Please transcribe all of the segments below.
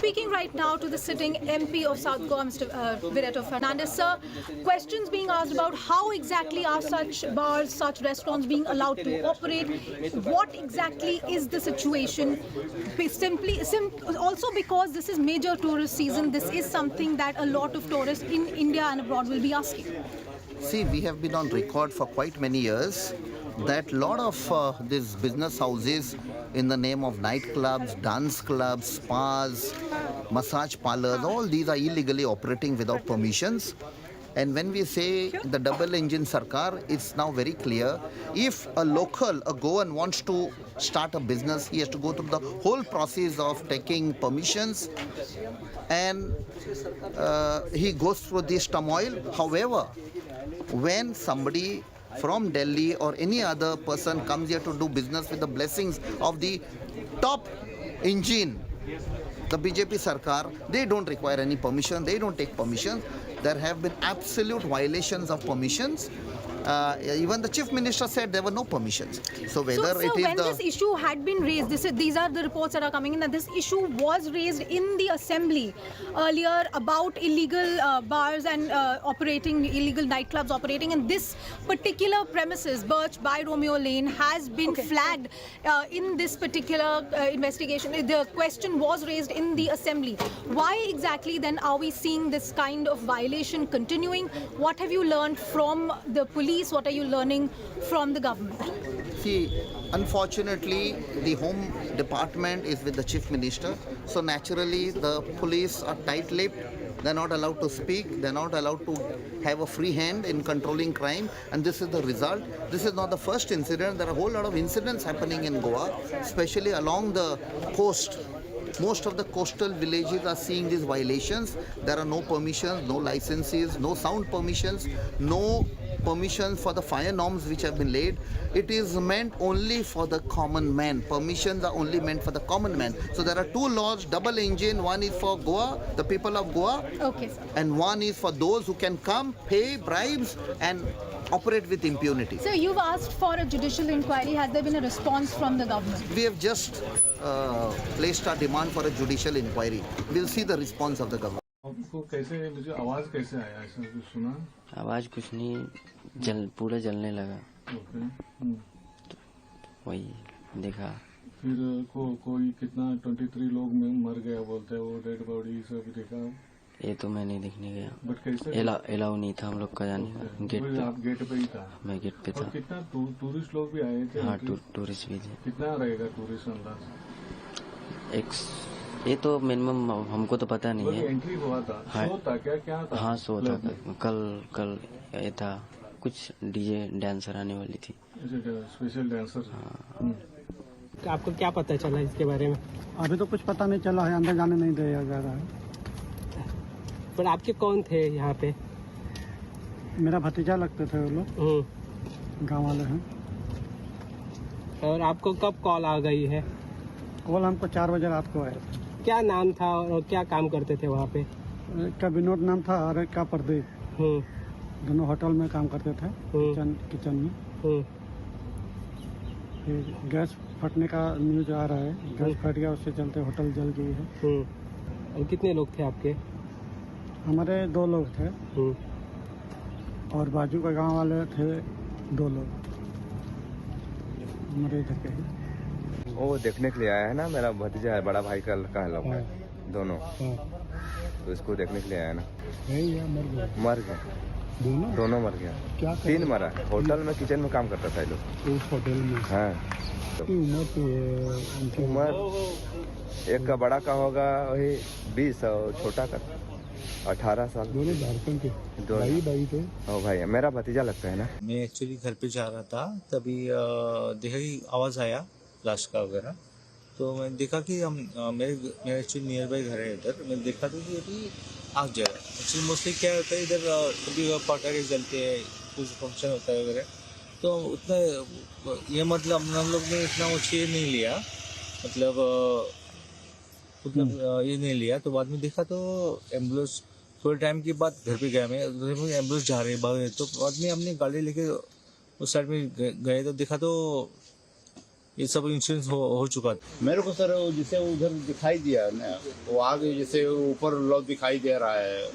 speaking right now to the sitting MP of South Goa, Mr. Vireto Fernandez. Sir, questions being asked about how exactly are such bars, such restaurants being allowed to operate? What exactly is the situation? Also because this is major tourist season, this is something that a lot of tourists in India and abroad will be asking. See, we have been on record for quite many years that a lot of these business houses in the name of nightclubs, dance clubs, spas, massage parlors, all these are illegally operating without permissions. And when we say the double engine Sarkar, it's now very clear. If a local, a Goan wants to start a business, he has to go through the whole process of taking permissions and he goes through this turmoil. However, when somebody from Delhi or any other person comes here to do business with the blessings of the top engine, the BJP Sarkar, they don't require any permission, they don't take permission. There have been absolute violations of permissions. Even the Chief Minister said there were no permissions. So whether it is when this issue had been raised, these are the reports that are coming in, that this issue was raised in the assembly earlier about illegal bars and operating, illegal nightclubs operating, and this particular premises, Birch by Romeo Lane, has been flagged in this particular investigation. The question was raised in the assembly. Why exactly then are we seeing this kind of violation continuing? What have you learned from the police? What are you learning from the government? See, unfortunately, the Home Department is with the Chief Minister. So naturally, the police are tight-lipped. They're not allowed to speak. They're not allowed to have a free hand in controlling crime. And this is the result. This is not the first incident. There are a whole lot of incidents happening in Goa, especially along the coast. Most of the coastal villages are seeing these violations. There are no permissions, no licenses, no sound permissions, no permissions for the fire norms which have been laid. It is meant only for the common man. Permissions are only meant for the common man. So there are two laws, double engine. One is for Goa, the people of Goa. Okay, sir. And one is for those who can come, pay bribes and operate with impunity. So you've asked for a judicial inquiry. Has there been a response from the government? We have just placed our demand for a judicial inquiry. We'll see the response of the government. आपको कैसे मुझे आवाज कैसे आया ऐसा कुछ सुना? आवाज कुछ नहीं, पूरा जलने लगा। तो वही देखा। फिर कोई कितना 23 लोग में मर गया बोलते हैं, वो डेड बॉडी सब देखा? ये तो मैं नहीं देखने गया। बट कैसे? एलाउ नहीं था हम लोग का जाने का। गेट पे। आप गेट पे ही था? मैं गेट पे था। कितना टूरिस्ट लोग भी आए थे? हाँ, टूरिस्ट भी थे। कितना रहेगा टूरिस्ट अंदाज? ये तो मिनिमम हमको तो पता नहीं है। एंट्री हुआ था? हाँ, शो था क्या था? हाँ, शो था। कल ये था, कुछ डीजे डांसर आने वाली थी। Special dancer. हाँ। आपको क्या पता चला इसके बारे में? अभी तो कुछ पता नहीं चला है, अंदर जाने नहीं दिया जा रहा है। पर आपके कौन थे यहाँ पे? मेरा भतीजा लगते थे वो लोग, गाँव वाले हैं। और आपको कब कॉल आ गई है? कॉल हमको 4 बजे रात को आया। क्या नाम था और क्या काम करते थे वहाँ पे? एक का विनोद नाम था और एक का प्रदीप। दोनों होटल में काम करते थे, किचन में। फिर गैस फटने का न्यूज आ रहा है, गैस फट गया, उससे चलते होटल जल गई है। और कितने लोग थे आपके? हमारे 2 लोग थे और बाजू के गांव वाले थे 2 लोग, हमारे इधर के ही। वो देखने के लिए आया है ना, मेरा भतीजा है, बड़ा भाई का लड़का है लोग है दोनों। तो इसको देखने के लिए आया ना। मर गया दोनों मर गया। क्या 3 मरा। होटल में किचन में काम करता था लोग। उस होटल में? हाँ। उम्र एक का बड़ा का होगा वही 20 और छोटा का 18 साल। दोनों झारखंड के भाई थे। भाई मेरा भतीजा लगता है ना। मैं एक्चुअली घर पे जा रहा था, तभी देखा कि आवाज़ आया लाश का वगैरह। तो मैं देखा कि मेरे एक्चुअली नियर बाई घर है इधर। मैं देखा था कि अभी आग जला। एक्चुअली मोस्टली क्या होता है इधर, कभी पटाखे जलते हैं, कुछ फंक्शन होता है वगैरह, तो उतना ये मतलब हम लोग ने इतना वो चेयर नहीं लिया, मतलब ये नहीं लिया। तो बाद में देखा तो एम्बुलेंस, थोड़े टाइम के बाद घर पे गया मैं, एम्बुलेंस जा रही है, तो बाद में हमने गाड़ी लेके उस साइड में गए तो देखा तो ये सब इंसिडेंट हो चुका था। मेरे को सर जैसे उधर दिखाई दिया ना, वो आग जैसे ऊपर लो दिखाई दे रहा है,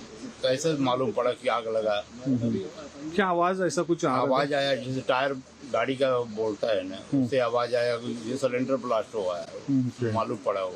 कैसे मालूम पड़ा कि आग लगा। क्या आवाज ऐसा कुछ आवाज आया जैसे टायर गाड़ी का बोलता है ना, उससे आवाज आया, ये सिलेंडर ब्लास्ट हुआ है, मालूम पड़ा वो।